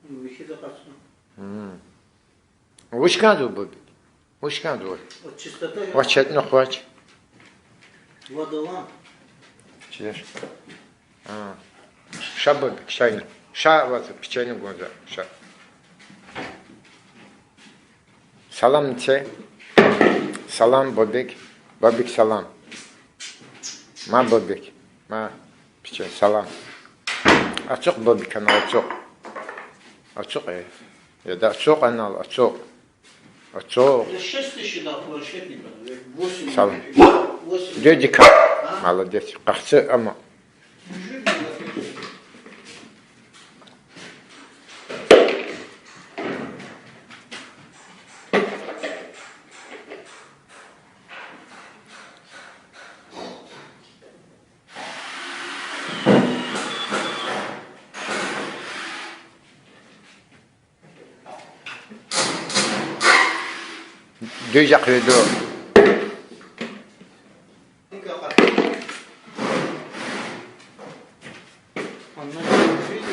Вихи да качна. Вышкаду бобик. Вышкаду. От чистота я. Вачет но хвач. Водолан. Чеш. Ша бобик, шайна. Ша вот печенье гонза. Ша. Salam çe. Salam bobik. Bobik salam. Ma bobik. Ma piçe salam. Açık bobik kanal açık. Açık ya da açık kanal açık. Açık. Я 6 тысяч дал планшетника. 8. Salam. 8. Дедика. Молодец. Kahçı ama. Deux jacques d'eau. Onlar